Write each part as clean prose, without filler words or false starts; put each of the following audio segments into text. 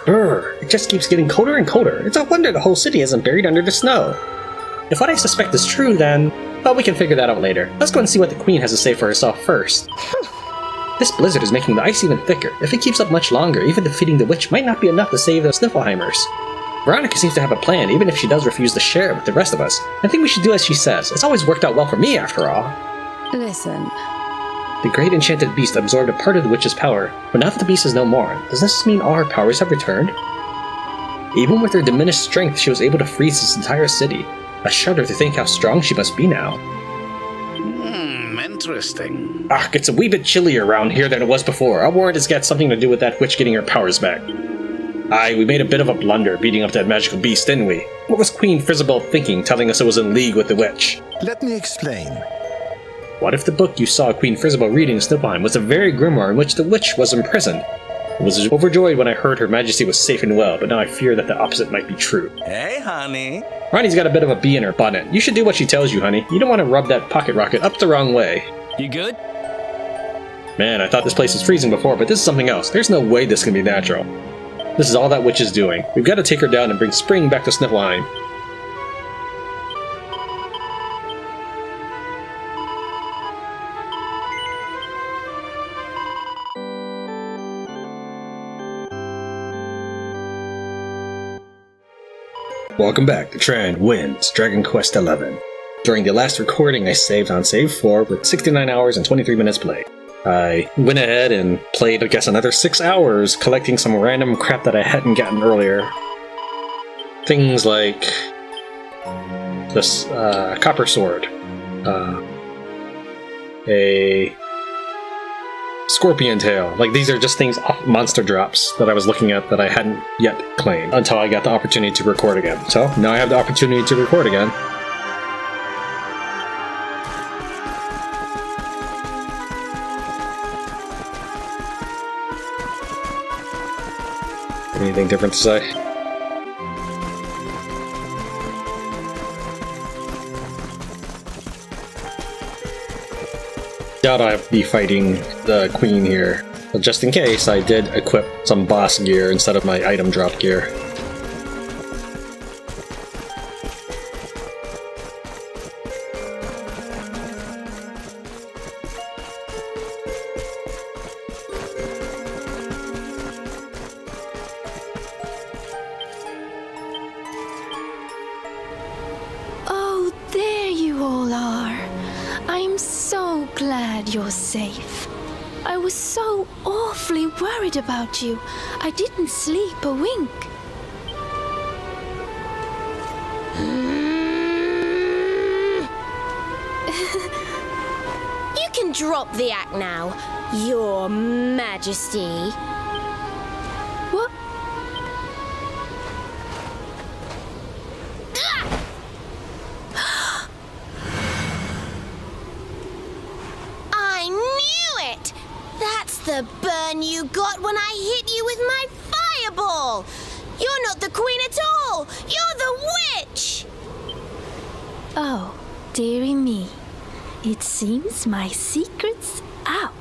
Brr, it just keeps getting colder and colder. It's a wonder the whole city isn't buried under the snow. If what I suspect is true, then... well, we can figure that out later. Let's go and see what the Queen has to say for herself first. This blizzard is making the ice even thicker. If it keeps up much longer, even defeating the witch might not be enough to save the Sniflheimers. Veronica seems to have a plan, even if she does refuse to share it with the rest of us. I think we should do as she says. It's always worked out well for me, after all. Listen. The great enchanted beast absorbed a part of the witch's power, but now that the beast is no more, does this mean all her powers have returned? Even with her diminished strength, she was able to freeze this entire city. I shudder to think how strong she must be now. Interesting. It's a wee bit chillier around here than it was before. I'll warrant it's got something to do with that witch getting her powers back. Aye, we made a bit of a blunder beating up that magical beast, didn't we? What was Queen Frysabel thinking, telling us it was in league with the witch? Let me explain. What if the book you saw Queen Frysabel reading in Sniflheim was a very grimoire in which the witch was imprisoned? I was overjoyed when I heard Her Majesty was safe and well, but now I fear that the opposite might be true. Hey, honey. Ronnie's got a bit of a bee in her bonnet. You should do what she tells you, honey. You don't want to rub that pocket rocket up the wrong way. You good? Man, I thought this place was freezing before, but this is something else. There's no way this can be natural. This is all that witch is doing. We've got to take her down and bring spring back to Sniflheim. Welcome back to Tran Wins Dragon Quest XI. During the last recording, I saved on save 4 with 69 hours and 23 minutes played. I went ahead and played, I guess, another 6 hours collecting some random crap that I hadn't gotten earlier. Things like this copper sword, a scorpion tail. Like, these are just things off monster drops that I was looking at that I hadn't yet claimed until I got the opportunity to record again. So now I have the opportunity to record again. Anything different to say? Doubt I'll be fighting the queen here. But just in case, I did equip some boss gear instead of my item drop gear. Oh, there you all are. I'm so glad you're safe. I was so awfully worried about you. I didn't sleep a wink. You can drop the act now, Your Majesty. What? I knew it! That's the burn you got when I hit you with my fireball! You're not the queen at all! You're the witch! Oh, dearie me. It seems my secret's out.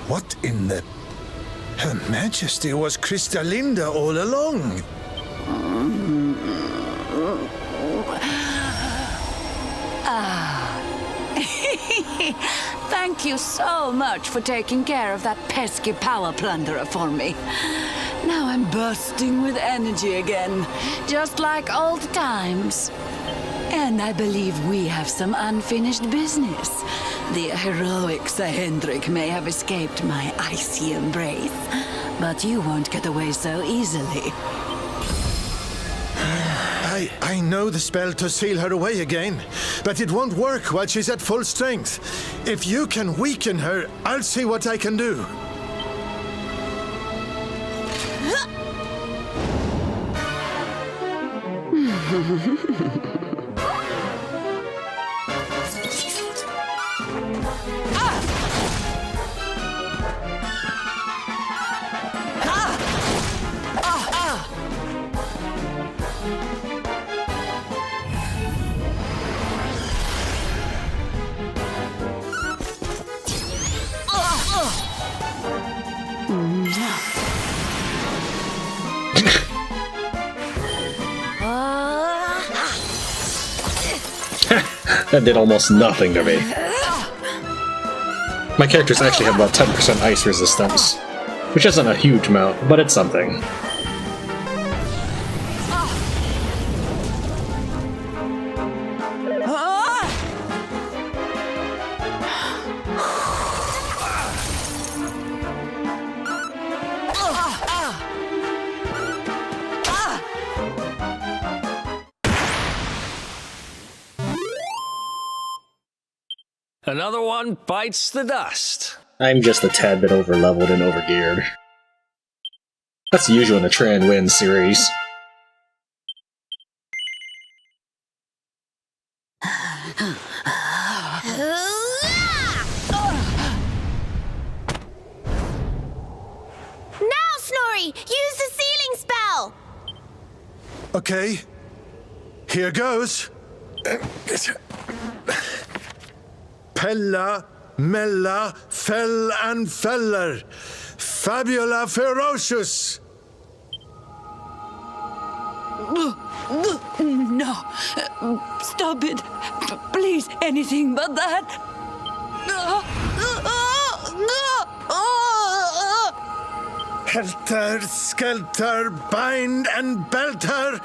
What in the... Her Majesty was Krystalinda all along. Thank you so much for taking care of that pesky power plunderer for me. Now I'm bursting with energy again, just like old times. And I believe we have some unfinished business. The heroic Sir Hendrik may have escaped my icy embrace, but you won't get away so easily. I know the spell to seal her away again, but it won't work while she's at full strength. If you can weaken her, I'll see what I can do. That did almost nothing to me. My characters actually have about 10% ice resistance, which isn't a huge amount, but it's something. Another one bites the dust. I'm just a tad bit overleveled and overgeared. That's usual in the Try and Win series. Now, Snorri! Use the sealing spell! Okay, here goes. Pella, Mella, Fell and Feller. Fabula Ferocious. No. Stop it. Please, anything but that. Helter, Skelter, Bind and Belt her.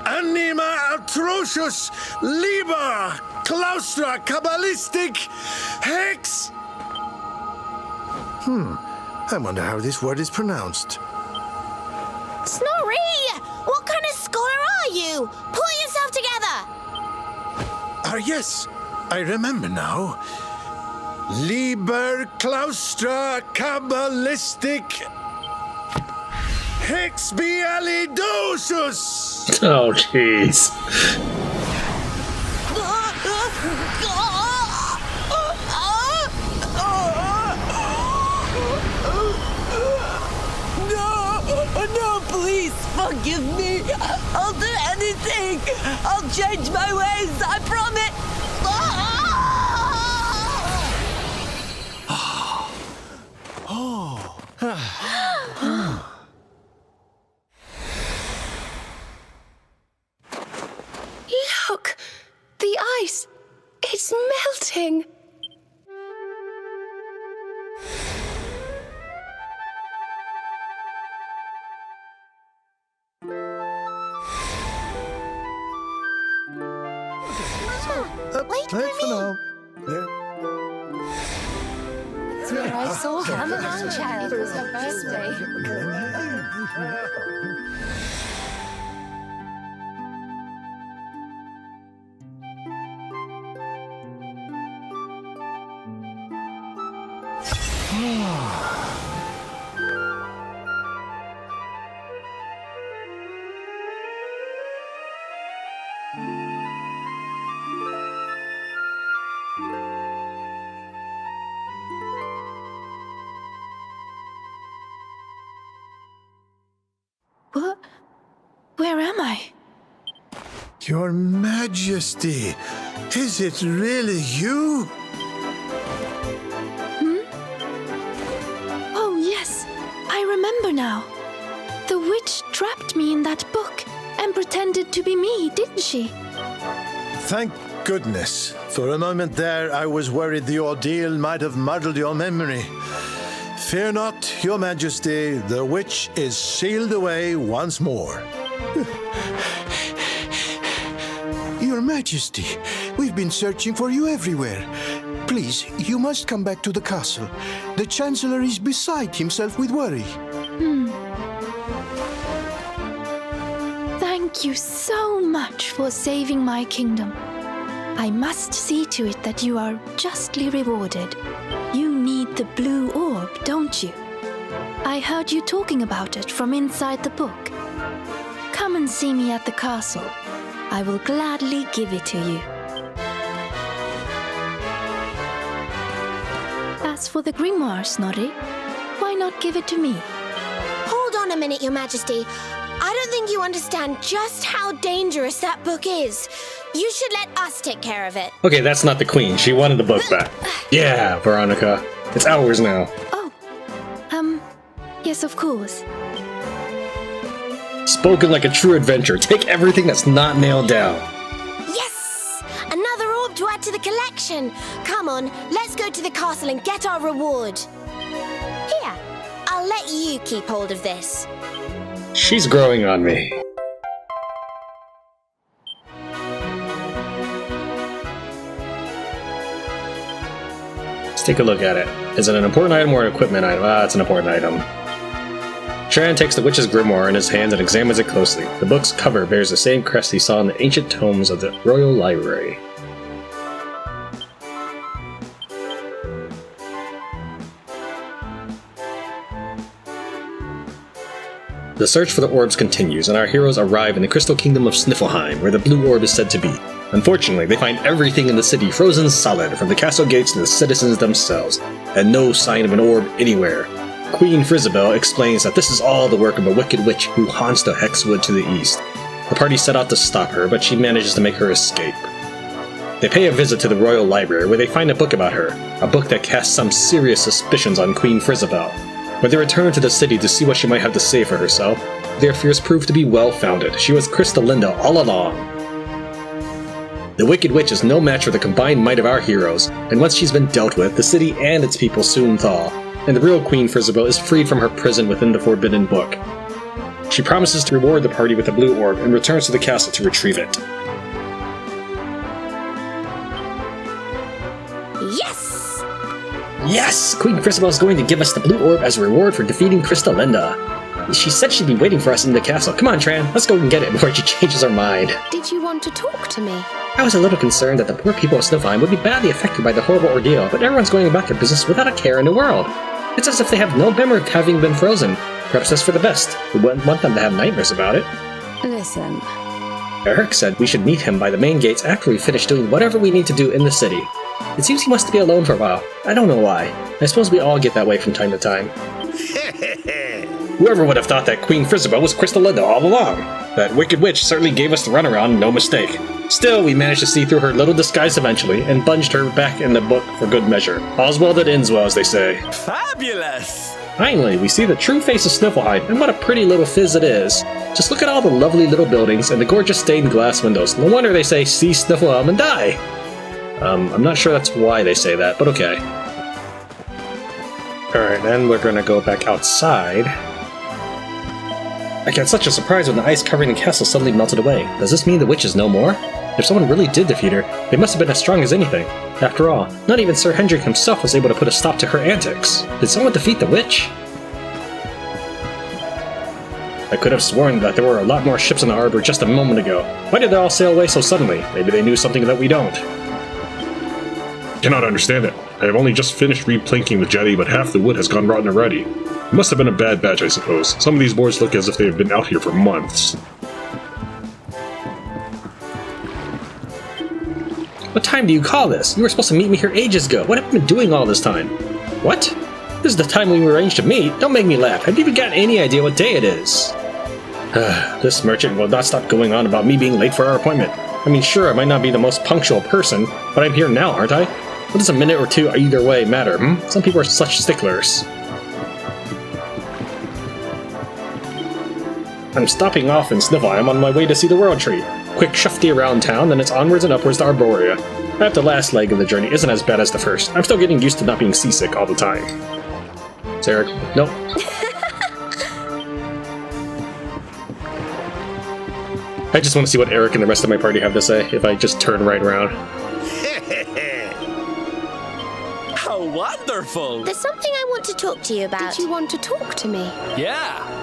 Anima Atrocious. Liber. Claustra, Kabbalistic. Hex. I wonder how this word is pronounced. Snorri! What kind of scholar are you? Pull yourself together! Ah, yes, I remember now. Liber Claustra Kabbalistic Hexbialidosus! Oh, jeez. No, please forgive me. I'll do anything. I'll change my ways, I promise. Look! The ice! It's melting! Wait for me! I saw Untitled Chapter. It was her birthday. What? Where am I? Your Majesty, is it really you? Oh, yes. I remember now. The witch trapped me in that book and pretended to be me, didn't she? Thank goodness. For a moment there, I was worried the ordeal might have muddled your memory. Fear not, Your Majesty, the witch is sealed away once more. Your Majesty, we've been searching for you everywhere. Please, you must come back to the castle. The Chancellor is beside himself with worry. Thank you so much for saving my kingdom. I must see to it that you are justly rewarded. You need the Blue Orb, don't you? I heard you talking about it from inside the book. Come and see me at the castle. I will gladly give it to you. As for the grimoire, Snorri, why not give it to me? Hold on a minute, Your Majesty. I don't think you understand just how dangerous that book is. You should let us take care of it. Okay, that's not the queen. She wanted the book back. Yeah, Veronica. It's ours now. Oh, yes, of course. Spoken like a true adventurer. Take everything that's not nailed down. Yes! Another orb to add to fashion. Come on, let's go to the castle and get our reward. Here, I'll let you keep hold of this. She's growing on me. Let's take a look at it. Is it an important item or an equipment item? Ah, it's an important item. Tran takes the witch's grimoire in his hands and examines it closely. The book's cover bears the same crest he saw in the ancient tomes of the Royal Library. The search for the orbs continues, and our heroes arrive in the Crystal Kingdom of Sniflheim, where the Blue Orb is said to be. Unfortunately, they find everything in the city frozen solid, from the castle gates to the citizens themselves, and no sign of an orb anywhere. Queen Frysabel explains that this is all the work of a wicked witch who haunts the Hekswood to the east. The party set out to stop her, but she manages to make her escape. They pay a visit to the Royal Library, where they find a book about her, a book that casts some serious suspicions on Queen Frysabel. When they return to the city to see what she might have to say for herself, their fears prove to be well-founded. She was Krystalinda all along. The Wicked Witch is no match for the combined might of our heroes, and once she's been dealt with, the city and its people soon thaw, and the real Queen Frysabel is freed from her prison within the Forbidden Book. She promises to reward the party with a Blue Orb and returns to the castle to retrieve it. Yes! Yes! Queen Frysabel is going to give us the Blue Orb as a reward for defeating Krystalinda. She said she'd be waiting for us in the castle. Come on, Tran, let's go and get it before she changes her mind. Did you want to talk to me? I was a little concerned that the poor people of Sniflheim would be badly affected by the horrible ordeal, but everyone's going about their business without a care in the world. It's as if they have no memory of having been frozen. Perhaps that's for the best. We wouldn't want them to have nightmares about it. Listen. Eric said we should meet him by the main gates after we finish doing whatever we need to do in the city. It seems he wants to be alone for a while. I don't know why. I suppose we all get that way from time to time. Whoever would have thought that Queen Frysabel was Krystalinda all along? That wicked witch certainly gave us the runaround, no mistake. Still, we managed to see through her little disguise eventually, and bunged her back in the book for good measure. All's well that ends well, as they say. Fabulous! Finally, we see the true face of Sniflheim, and what a pretty little fizz it is. Just look at all the lovely little buildings and the gorgeous stained glass windows. No wonder they say, see Sniflheim and die. I'm not sure that's why they say that, but okay. Alright, then we're gonna go back outside. I got such a surprise when the ice covering the castle suddenly melted away. Does this mean the witch is no more? If someone really did defeat her, they must have been as strong as anything. After all, not even Sir Hendrik himself was able to put a stop to her antics. Did someone defeat the witch? I could have sworn that there were a lot more ships in the harbor just a moment ago. Why did they all sail away so suddenly? Maybe they knew something that we don't. Cannot understand it. I have only just finished replinking the jetty, but half the wood has gone rotten already. It must have been a bad batch, I suppose. Some of these boards look as if they have been out here for months. What time do you call this? You were supposed to meet me here ages ago. What have you been doing all this time? What? This is the time we arranged to meet. Don't make me laugh. Have you even got any idea what day it is? This merchant will not stop going on about me being late for our appointment. I mean, sure, I might not be the most punctual person, but I'm here now, aren't I? What does a minute or two either way matter, Some people are such sticklers. I'm stopping off in Sniflheim on my way to see the World Tree. Quick shufty around town, then it's onwards and upwards to Arborea. I bet the last leg of the journey isn't as bad as the first. I'm still getting used to not being seasick all the time. Is Eric? Nope. I just want to see what Eric and the rest of my party have to say if I just turn right around. How wonderful! There's something I want to talk to you about. Did you want to talk to me? Yeah!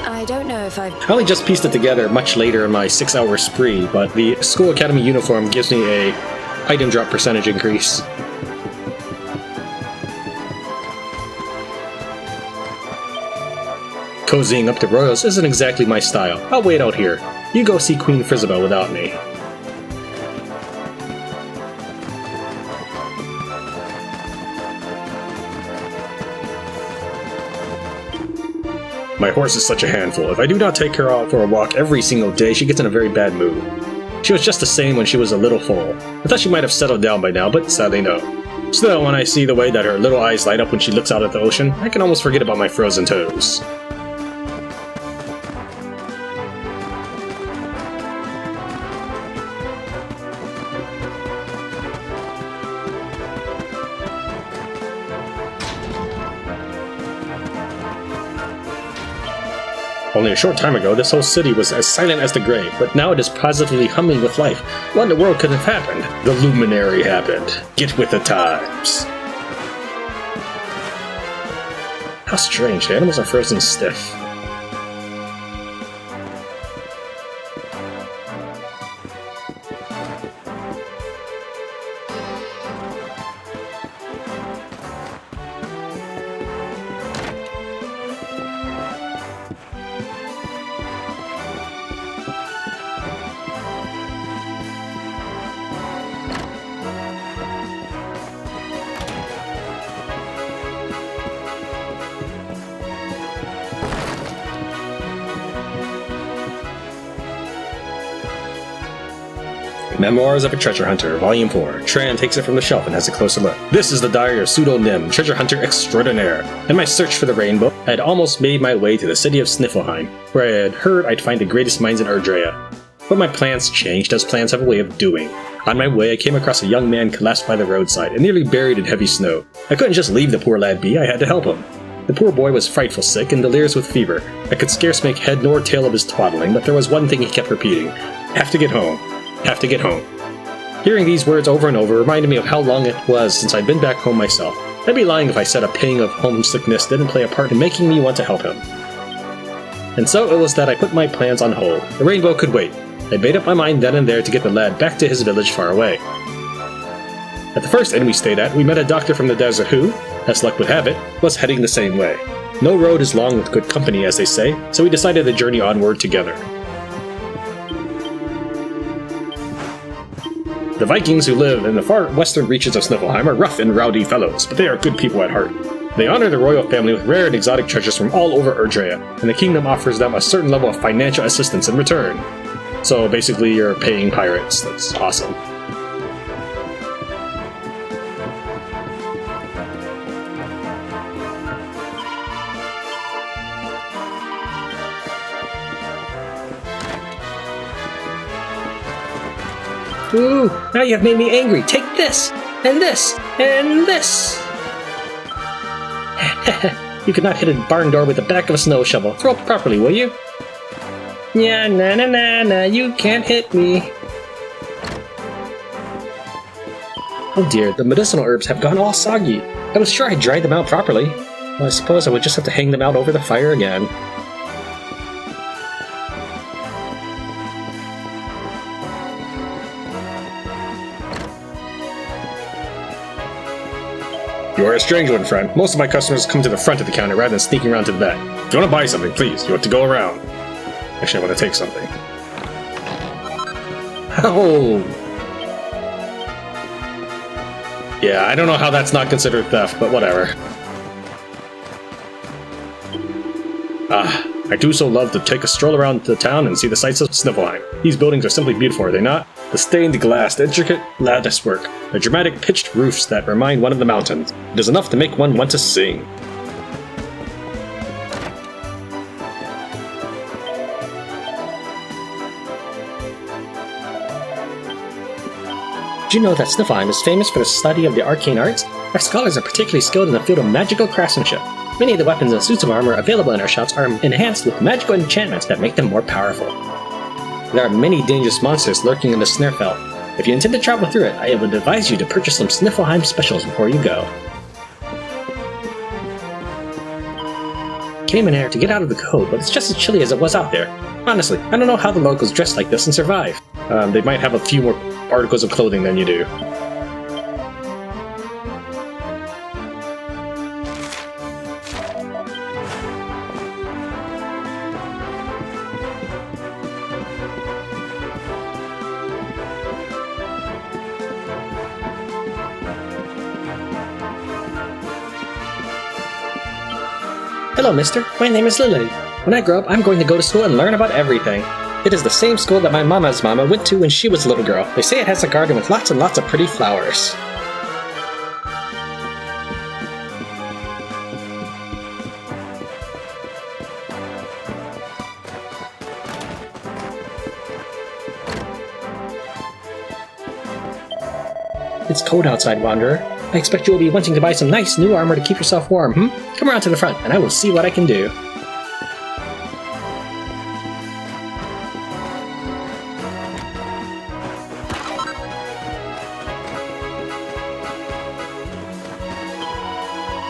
I don't know if I've... I only just pieced it together much later in my 6-hour spree, but the school academy uniform gives me a item drop percentage increase. Cozying up to royals isn't exactly my style. I'll wait out here. You go see Queen Frysabel without me. My horse is such a handful. If I do not take her out for a walk every single day, she gets in a very bad mood. She was just the same when she was a little foal. I thought she might have settled down by now, but sadly no. Still, when I see the way that her little eyes light up when she looks out at the ocean, I can almost forget about my frozen toes. Only a short time ago, this whole city was as silent as the grave, but now it is positively humming with life. What in the world could have happened? The luminary happened. Get with the times. How strange, the animals are frozen stiff. Memoirs of a Treasure Hunter, Volume 4. Tran takes it from the shelf and has a closer look. This is the diary of Pseudo-Nim, treasure hunter extraordinaire. In my search for the rainbow, I had almost made my way to the city of Sniflheim, where I had heard I'd find the greatest mines in Erdrea. But my plans changed, as plans have a way of doing. On my way, I came across a young man collapsed by the roadside and nearly buried in heavy snow. I couldn't just leave the poor lad be, I had to help him. The poor boy was frightful sick and delirious with fever. I could scarce make head nor tail of his twaddling, but there was one thing he kept repeating. Have to get home. Have to get home. Hearing these words over and over reminded me of how long it was since I'd been back home myself. I'd be lying if I said a pang of homesickness didn't play a part in making me want to help him. And so it was that I put my plans on hold. The rainbow could wait. I made up my mind then and there to get the lad back to his village far away. At the first inn we stayed at, we met a doctor from the desert who, as luck would have it, was heading the same way. No road is long with good company, as they say, so we decided to journey onward together. The Vikings who live in the far western reaches of Sniflheim are rough and rowdy fellows, but they are good people at heart. They honor the royal family with rare and exotic treasures from all over Erdrea, and the kingdom offers them a certain level of financial assistance in return. So basically you're paying pirates. That's awesome. Ooh, now you have made me angry. Take this, and this, and this! You could not hit a barn door with the back of a snow shovel. Throw it properly, will you? Yeah, na, you can't hit me. Oh dear, the medicinal herbs have gone all soggy. I was sure I dried them out properly. Well, I suppose I would just have to hang them out over the fire again. You are a strange one, friend. Most of my customers come to the front of the counter rather than sneaking around to the back. If you want to buy something, please, you have to go around. Actually, I want to take something. Oh! Yeah, I don't know how that's not considered theft, but whatever. I do so love to take a stroll around the town and see the sights of Sniflheim. These buildings are simply beautiful, are they not? The stained glass, the intricate latticework, the dramatic pitched roofs that remind one of the mountains. It is enough to make one want to sing. Did you know that Sniflheim is famous for the study of the arcane arts? Our scholars are particularly skilled in the field of magical craftsmanship. Many of the weapons and suits of armor available in our shops are enhanced with magical enchantments that make them more powerful. There are many dangerous monsters lurking in the Snurfell. If you intend to travel through it, I would advise you to purchase some Sniflheim specials before you go. Came in here to get out of the cold, but it's just as chilly as it was out there. Honestly, I don't know how the locals dress like this and survive. They might have a few more articles of clothing than you do. Hello, mister. My name is Lily. When I grow up, I'm going to go to school and learn about everything. It is the same school that my mama's mama went to when she was a little girl. They say it has a garden with lots and lots of pretty flowers. It's cold outside, Wanderer. I expect you will be wanting to buy some nice new armor to keep yourself warm, Come around to the front, and I will see what I can do.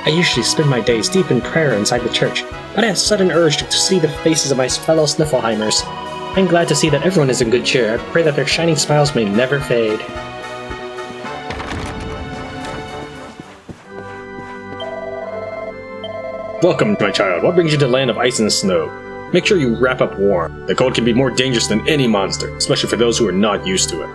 I usually spend my days deep in prayer inside the church, but I had a sudden urge to see the faces of my fellow Sniflheimers. I'm glad to see that everyone is in good cheer. I pray that their shining smiles may never fade. Welcome, my child. What brings you to the land of ice and snow? Make sure you wrap up warm. The cold can be more dangerous than any monster, especially for those who are not used to it.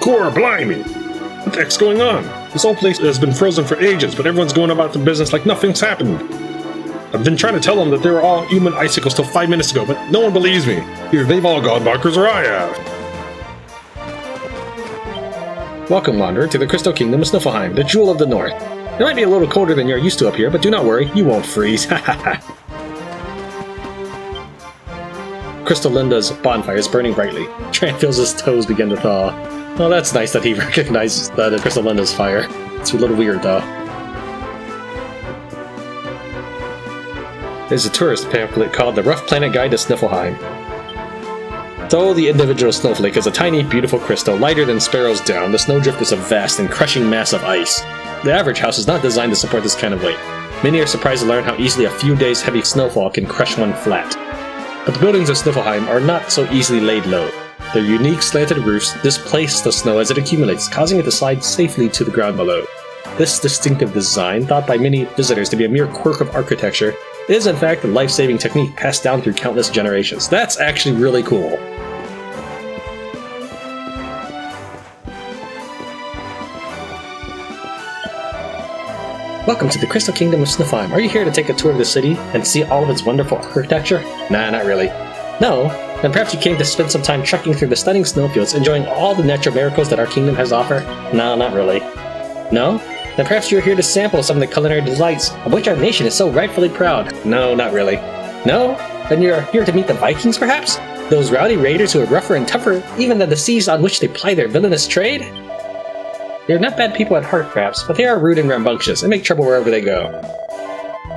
Core, blimey! What the heck's going on? This whole place has been frozen for ages, but everyone's going about their business like nothing's happened. I've been trying to tell them that they were all human icicles till 5 minutes ago, but no one believes me. Either they've all gone bonkers or I have. Welcome, Wanderer, to the Crystal Kingdom of Sniflheim, the jewel of the north. It might be a little colder than you're used to up here, but do not worry, you won't freeze. Krystalinda's bonfire is burning brightly. Tran feels his toes begin to thaw. Oh, that's nice that he recognizes that Krystalinda's fire. It's a little weird, though. There's a tourist pamphlet called The Rough Planet Guide to Sniflheim. Though the individual snowflake is a tiny, beautiful crystal, lighter than sparrow's down, the snowdrift is a vast and crushing mass of ice. The average house is not designed to support this kind of weight. Many are surprised to learn how easily a few days' heavy snowfall can crush one flat. But the buildings of Sniflheim are not so easily laid low. Their unique slanted roofs displace the snow as it accumulates, causing it to slide safely to the ground below. This distinctive design, thought by many visitors to be a mere quirk of architecture, is in fact a life-saving technique passed down through countless generations. That's actually really cool. Welcome to the Crystal Kingdom of Sniflheim. Are you here to take a tour of the city and see all of its wonderful architecture? Nah, not really. No? Then perhaps you came to spend some time trekking through the stunning snowfields, enjoying all the natural miracles that our kingdom has to offer? No, not really. No? Then perhaps you're here to sample some of the culinary delights of which our nation is so rightfully proud? No, not really. No? Then you're here to meet the Vikings, perhaps? Those rowdy raiders who are rougher and tougher even than the seas on which they ply their villainous trade? They're not bad people at heart, perhaps, but they are rude and rambunctious and make trouble wherever they go.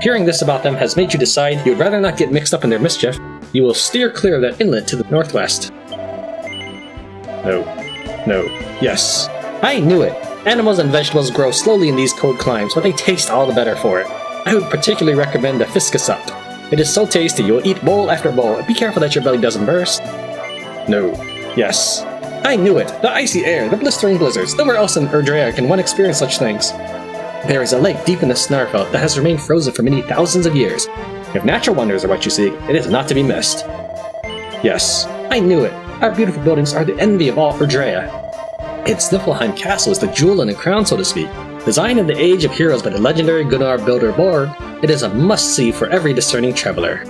Hearing this about them has made you decide you would rather not get mixed up in their mischief. You will steer clear of that inlet to the northwest. No. No. Yes. I knew it! Animals and vegetables grow slowly in these cold climes, but they taste all the better for it. I would particularly recommend the fiskasup. It is so tasty you will eat bowl after bowl, and be careful that your belly doesn't burst. No. Yes. I knew it! The icy air, the blistering blizzards, nowhere else in Erdrea can one experience such things. There is a lake deep in the Snarfell that has remained frozen for many thousands of years. If natural wonders are what you seek, it is not to be missed. Yes, I knew it. Our beautiful buildings are the envy of all Erdrea. Its Niffleheim Castle is the jewel in the crown, so to speak. Designed in the age of heroes by the legendary Gunnar builder Borg, it is a must-see for every discerning traveler.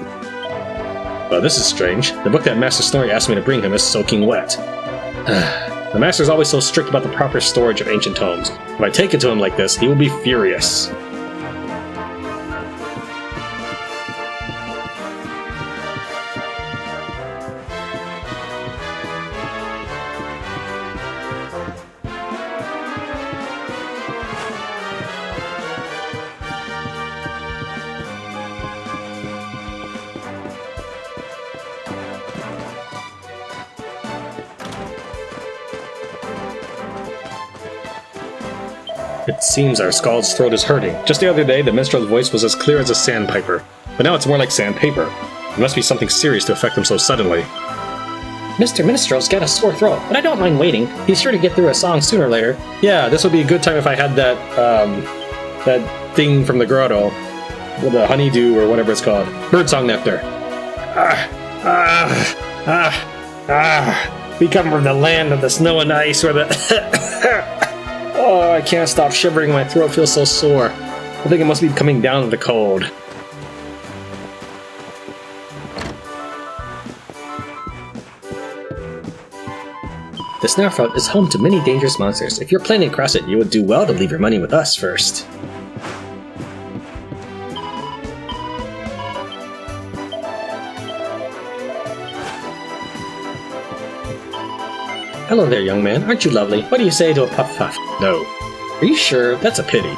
Well, this is strange. The book that Master Snorri asked me to bring him is soaking wet. The Master is always so strict about the proper storage of ancient tomes. If I take it to him like this, he will be furious. It seems our Skald's throat is hurting. Just the other day, the minstrel's voice was as clear as a sandpiper, but now it's more like sandpaper. It must be something serious to affect him so suddenly. Mr. Minstrel's got a sore throat, but I don't mind waiting. He's sure to get through a song sooner or later. Yeah, this would be a good time if I had that, that thing from the grotto. With the honeydew or whatever it's called. Birdsong nectar. We come from the land of the snow and ice where the... Oh, I can't stop shivering. My throat feels so sore. I think it must be coming down with the cold. The Snarfell is home to many dangerous monsters. If you're planning to cross it, you would do well to leave your money with us first. Hello there, young man. Aren't you lovely? What do you say to a puff puff? No. Are you sure? That's a pity.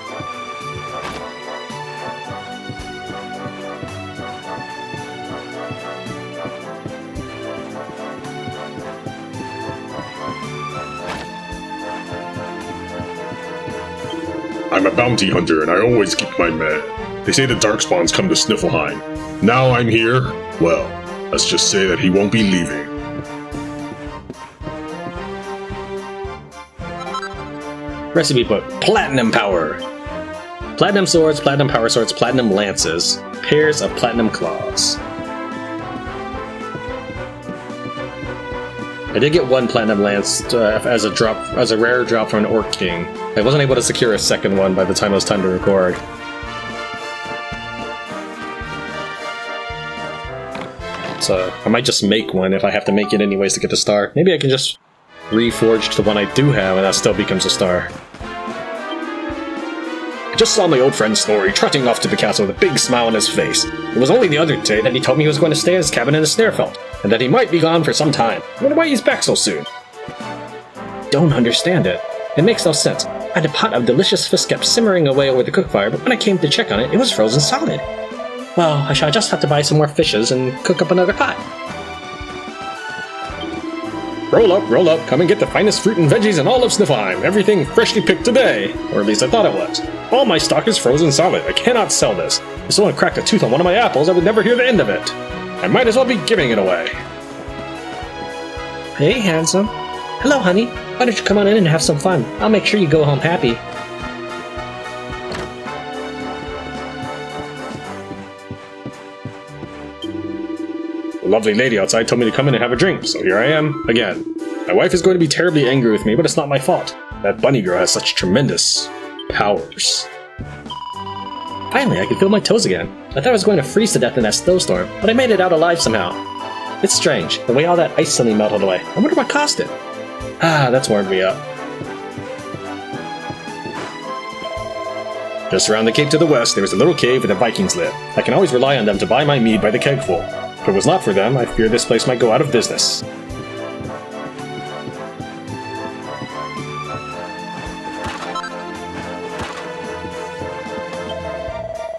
I'm a bounty hunter and I always keep my men. They say the Darkspawns come to Sniflheim. Now I'm here, well, let's just say that he won't be leaving. Recipe book. Platinum power. Platinum swords, platinum power swords, platinum lances. Pairs of platinum claws. I did get one platinum lance as a rare drop from an Orc King. I wasn't able to secure a second one by the time it was time to record. So I might just make one if I have to make it anyways to get the star. Maybe I can just reforge the one I do have and that still becomes a star. I just saw my old friend Snorri trotting off to the castle with a big smile on his face. It was only the other day that he told me he was going to stay at his cabin in the Snarefelt, and that he might be gone for some time. I wonder why he's back so soon. Don't understand it. It makes no sense. I had a pot of delicious fish kept simmering away over the cook fire, but when I came to check on it, it was frozen solid. Well, I shall just have to buy some more fishes and cook up another pot. Roll up, come and get the finest fruit and veggies in all of Sniflheim. Everything freshly picked today. Or at least I thought it was. All my stock is frozen solid. I cannot sell this. If someone cracked a tooth on one of my apples, I would never hear the end of it. I might as well be giving it away. Hey, handsome. Hello, honey. Why don't you come on in and have some fun? I'll make sure you go home happy. The lovely lady outside told me to come in and have a drink, so here I am, again. My wife is going to be terribly angry with me, but it's not my fault. That bunny girl has such tremendous powers. Finally, I can feel my toes again. I thought I was going to freeze to death in that snowstorm, but I made it out alive somehow. It's strange, the way all that ice suddenly melted away. I wonder what caused it. Ah, that's warmed me up. Just around the cape to the west, there was a little cave where the Vikings live. I can always rely on them to buy my mead by the kegful. If it was not for them, I fear this place might go out of business.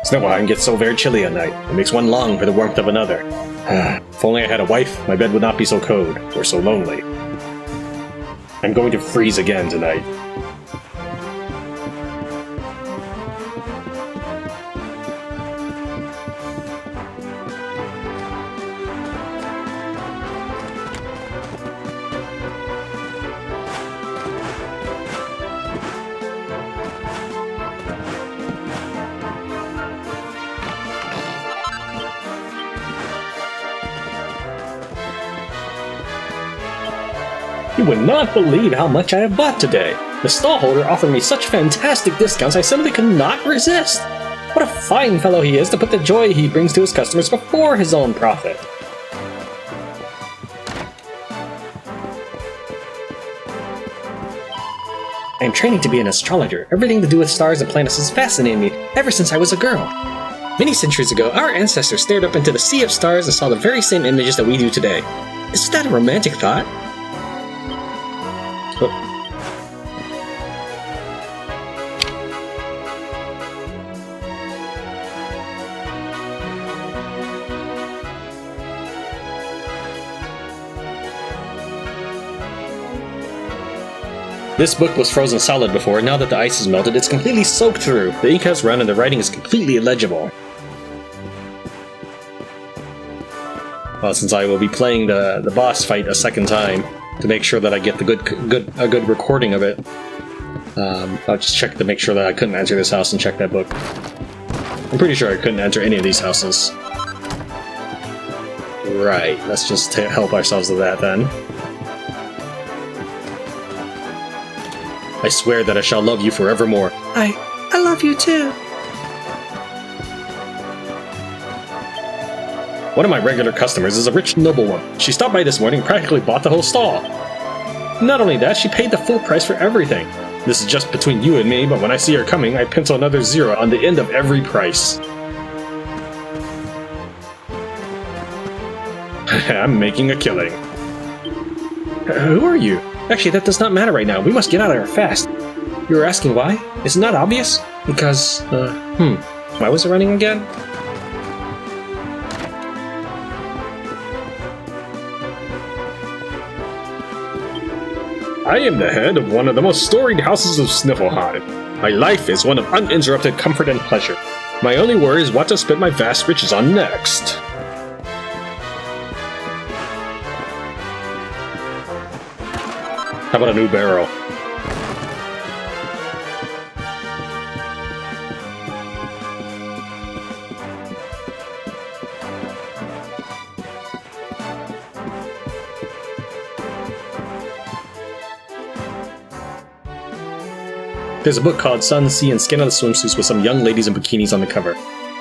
Sniflheim gets so very chilly at night. It makes one long for the warmth of another. If only I had a wife, my bed would not be so cold, or so lonely. I'm going to freeze again tonight. You would not believe how much I have bought today. The stallholder offered me such fantastic discounts I simply could not resist. What a fine fellow he is to put the joy he brings to his customers before his own profit. I am training to be an astrologer. Everything to do with stars and planets has fascinated me ever since I was a girl. Many centuries ago, our ancestors stared up into the sea of stars and saw the very same images that we do today. Isn't that a romantic thought? This book was frozen solid before, and now that the ice has melted, it's completely soaked through. The ink has run and the writing is completely illegible. Well, since I will be playing the boss fight a second time, to make sure that I get a good recording of it, I'll just check to make sure that I couldn't enter this house and check that book. I'm pretty sure I couldn't enter any of these houses. Right, let's just help ourselves with that then. I swear that I shall love you forevermore. I love you too. One of my regular customers is a rich noblewoman. She stopped by this morning and practically bought the whole stall. Not only that, she paid the full price for everything. This is just between you and me, but when I see her coming, I pencil another 0 on the end of every price. I'm making a killing. Who are you? Actually, that does not matter right now. We must get out of here fast. You were asking why? Is it not obvious? Because, why was it running again? I am the head of one of the most storied houses of Sniflheim. My life is one of uninterrupted comfort and pleasure. My only worry is what to spend my vast riches on next. How about a new barrel? There's a book called Sun, Sea, and Skin on the Swimsuits with some young ladies in bikinis on the cover.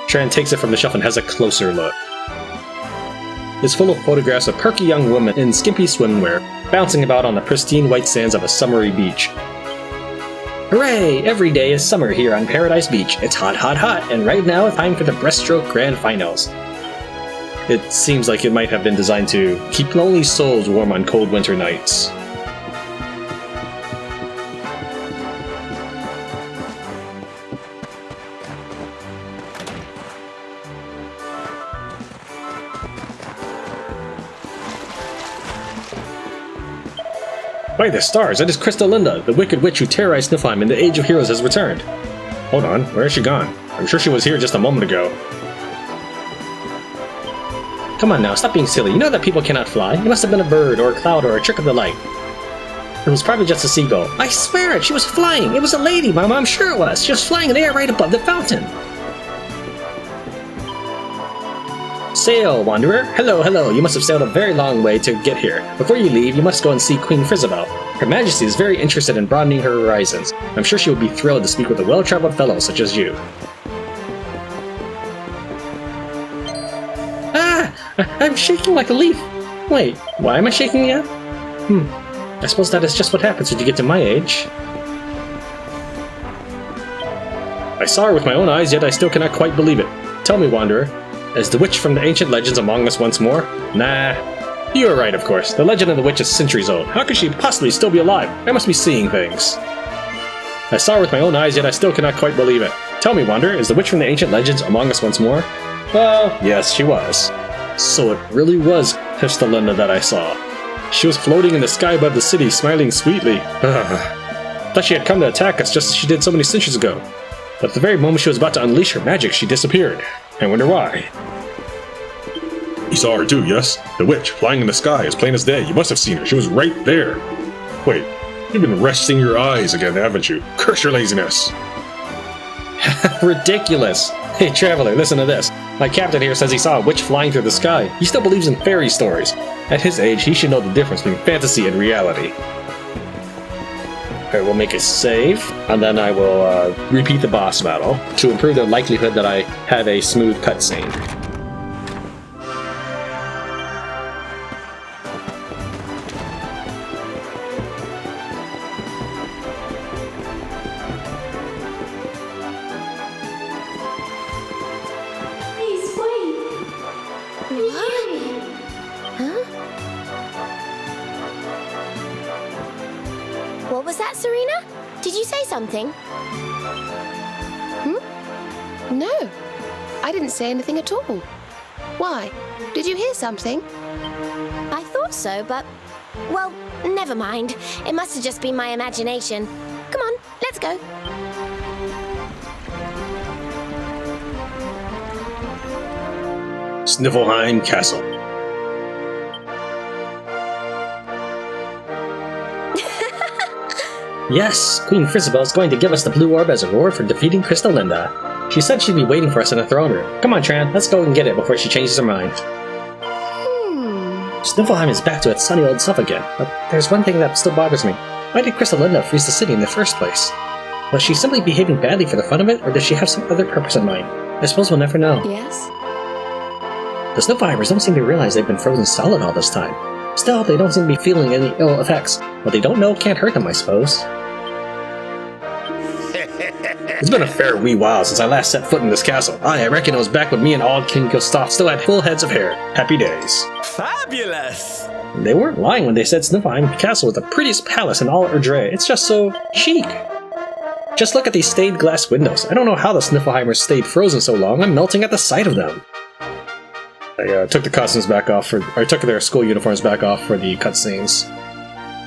Tran takes it from the shelf and has a closer look. It's full of photographs of perky young women in skimpy swimwear, bouncing about on the pristine white sands of a summery beach. Hooray! Every day is summer here on Paradise Beach. It's hot, hot, hot, and right now it's time for the breaststroke grand finals. It seems like it might have been designed to keep lonely souls warm on cold winter nights. By the stars, that is Krystalinda, the wicked witch who terrorized Sniflheim in the Age of Heroes has returned. Hold on, where has she gone? I'm sure she was here just a moment ago. Come on now, stop being silly. You know that people cannot fly. It must have been a bird, or a cloud, or a trick of the light. It was probably just a seagull. I swear it, she was flying! It was a lady, Mom, I'm sure it was! She was flying in the air right above the fountain! Sail, Wanderer! Hello, hello! You must have sailed a very long way to get here. Before you leave, you must go and see Queen Frysabel. Her Majesty is very interested in broadening her horizons. I'm sure she would be thrilled to speak with a well-traveled fellow such as you. Ah! I'm shaking like a leaf! Wait, why am I shaking yet? I suppose that is just what happens when you get to my age. I saw her with my own eyes, yet I still cannot quite believe it. Tell me, Wanderer, is the witch from the ancient legends among us once more? Nah. You are right, of course. The legend of the witch is centuries old. How could she possibly still be alive? I must be seeing things. I saw her with my own eyes, yet I still cannot quite believe it. Tell me, Wanderer, is the witch from the ancient legends among us once more? Well, yes, she was. So it really was Krystalinda that I saw. She was floating in the sky above the city, smiling sweetly. Thought she had come to attack us just as she did so many centuries ago. But at the very moment she was about to unleash her magic, she disappeared. I wonder why. You saw her too, yes? The witch, flying in the sky, as plain as day. You must have seen her. She was right there. Wait, you've been resting your eyes again, haven't you? Curse your laziness. Ridiculous! Hey, traveler, listen to this. My captain here says he saw a witch flying through the sky. He still believes in fairy stories. At his age, he should know the difference between fantasy and reality. Alright, we'll make a save, and then I will repeat the boss battle to improve the likelihood that I have a smooth cutscene. Please wait. What was that, Serena? Did you say something? No, I didn't say anything at all. Why? Did you hear something? I thought so, but... well, never mind. It must have just been my imagination. Come on, let's go. Niffleheim Castle. Yes, Queen Frysabel is going to give us the Blue Orb as a reward for defeating Krystalinda. She said she'd be waiting for us in the throne room. Come on, Tran, let's go and get it before she changes her mind. Sniflheim is back to its sunny old self again, but there's one thing that still bothers me. Why did Krystalinda freeze the city in the first place? Was she simply behaving badly for the fun of it, or does she have some other purpose in mind? I suppose we'll never know. Yes? The Sniflheimers don't seem to realize they've been frozen solid all this time. Still, they don't seem to be feeling any ill effects. What they don't know can't hurt them, I suppose. It's been a fair wee while since I last set foot in this castle. I reckon it was back when me and Old King Gustav still had full heads of hair. Happy days. Fabulous! They weren't lying when they said Sniflheim Castle was the prettiest palace in all Erdre. It's just so chic. Just look at these stained glass windows. I don't know how the Sniflheimers stayed frozen so long. I'm melting at the sight of them. I took the costumes back off I took their school uniforms back off for the cutscenes.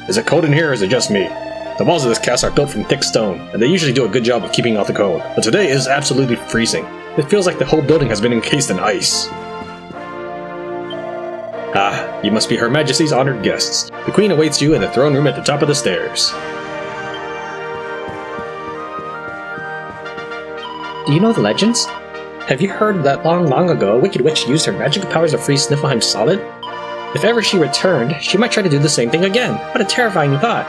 Is it cold in here or is it just me? The walls of this castle are built from thick stone, and they usually do a good job of keeping out the cold. But today is absolutely freezing. It feels like the whole building has been encased in ice. Ah, you must be Her Majesty's honored guests. The Queen awaits you in the throne room at the top of the stairs. Do you know the legends? Have you heard that long ago a wicked witch used her magical powers to freeze Sniflheim solid? If ever she returned, she might try to do the same thing again. What a terrifying thought.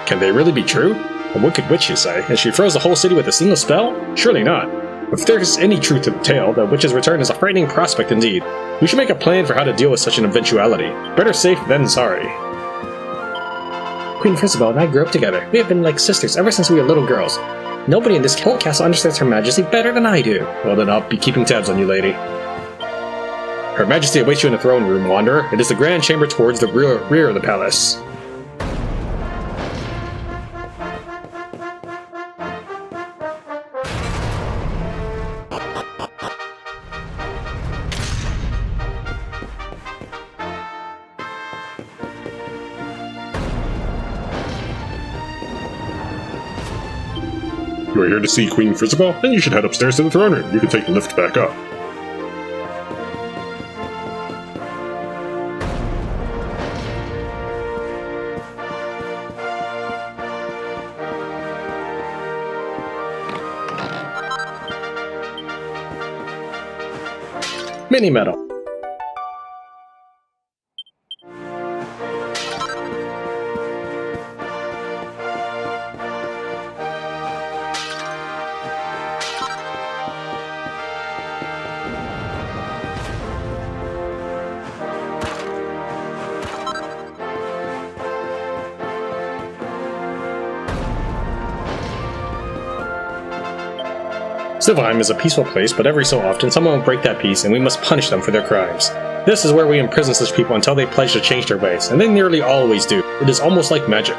Can they really be true? A wicked witch, you say, and she froze the whole city with a single spell? Surely not. If there's any truth to the tale, the witch's return is a frightening prospect indeed. We should make a plan for how to deal with such an eventuality. Better safe than sorry. Queen Frysabel and I grew up together. We have been like sisters ever since we were little girls. Nobody in this whole castle understands Her Majesty better than I do. Well then I'll be keeping tabs on you, lady. Her Majesty awaits you in the throne room, Wanderer. It is the grand chamber towards the rear of the palace. You are here to see Queen Frysabel? Then you should head upstairs to the throne room. You can take the lift back up. Mini medal. Sniflheim is a peaceful place, but every so often someone will break that peace and we must punish them for their crimes. This is where we imprison such people until they pledge to change their ways, and they nearly always do. It is almost like magic.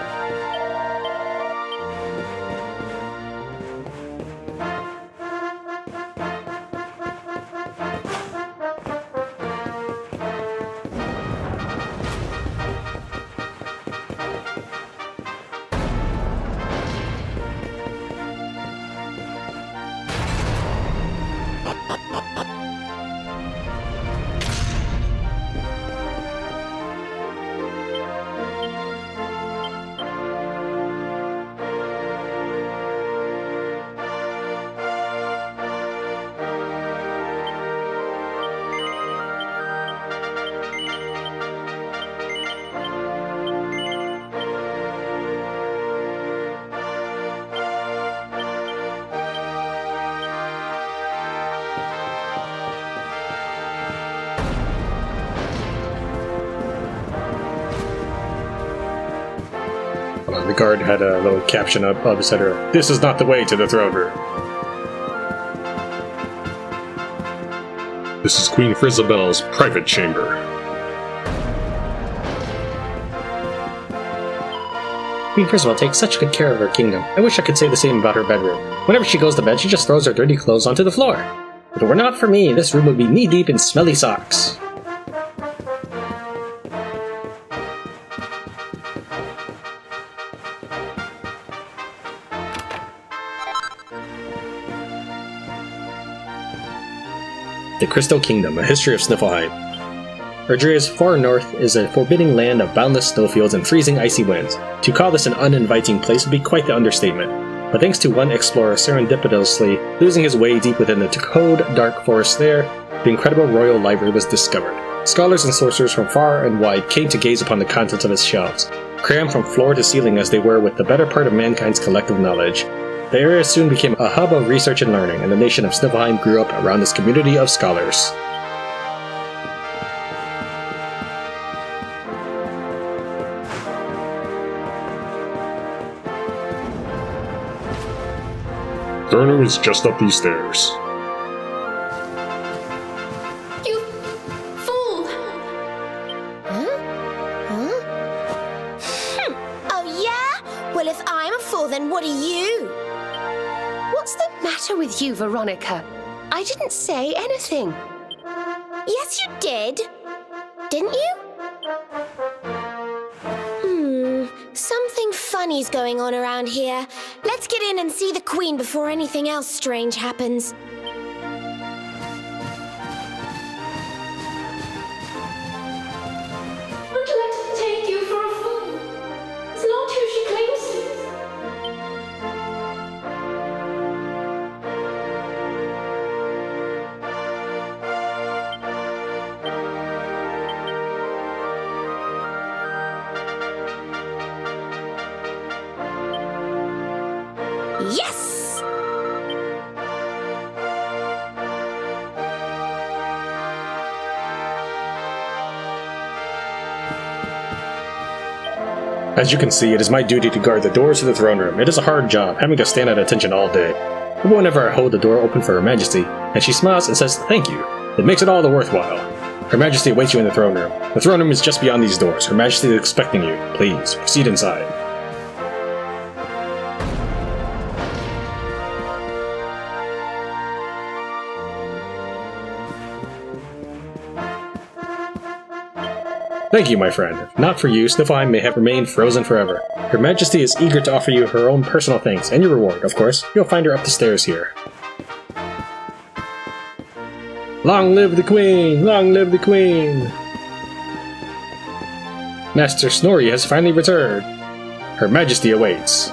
The guard had a little caption up, etc. This is not the way to the throne room. This is Queen Frysabel's private chamber. Queen Frysabel takes such good care of her kingdom. I wish I could say the same about her bedroom. Whenever she goes to bed, she just throws her dirty clothes onto the floor. If it were not for me, this room would be knee-deep in smelly socks. The Crystal Kingdom, a history of Sniflheim. Erdre's far north is a forbidding land of boundless snowfields and freezing icy winds. To call this an uninviting place would be quite the understatement. But thanks to one explorer serendipitously losing his way deep within the cold, dark forest there, the incredible royal library was discovered. Scholars and sorcerers from far and wide came to gaze upon the contents of its shelves, crammed from floor to ceiling as they were with the better part of mankind's collective knowledge. The area soon became a hub of research and learning, and the nation of Sniflheim grew up around this community of scholars. Throne room is just up these stairs. You fool! Oh, yeah? Well, if I'm a fool, then what are you? What's the matter with you, Veronica? I didn't say anything. Yes, you did. Didn't you? Something funny's going on around here. Let's get in and see the Queen before anything else strange happens. Don't let her take you for a fool. It's not who she claims to be. Yes! As you can see, it is my duty to guard the doors to the throne room. It is a hard job, having to stand at attention all day. But whenever I hold the door open for Her Majesty, and she smiles and says thank you, it makes it all the worthwhile. Her Majesty awaits you in the throne room. The throne room is just beyond these doors. Her Majesty is expecting you. Please, proceed inside. Thank you, my friend. If not for you, Sniflheim may have remained frozen forever. Her Majesty is eager to offer you her own personal thanks, and your reward, of course. You'll find her up the stairs here. Long live the Queen! Long live the Queen! Master Snorri has finally returned. Her Majesty awaits.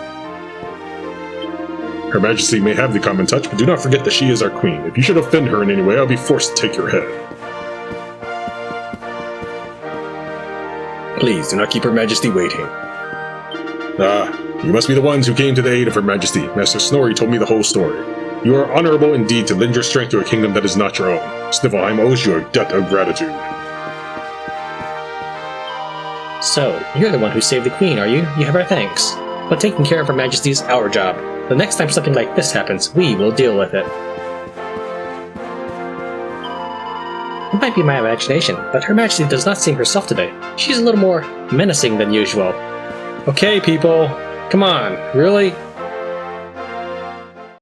Her Majesty may have the common touch, but do not forget that she is our queen. If you should offend her in any way, I'll be forced to take your head. Please do not keep Her Majesty waiting. Ah, you must be the ones who came to the aid of Her Majesty. Master Snorri told me the whole story. You are honorable indeed to lend your strength to a kingdom that is not your own. Sniflheim owes you a debt of gratitude. So, you're the one who saved the Queen, are you? You have our thanks. But taking care of Her Majesty is our job. The next time something like this happens, we will deal with it. It might be my imagination, but Her Majesty does not seem herself today. She's a little more menacing than usual. Okay, people. Come on, really?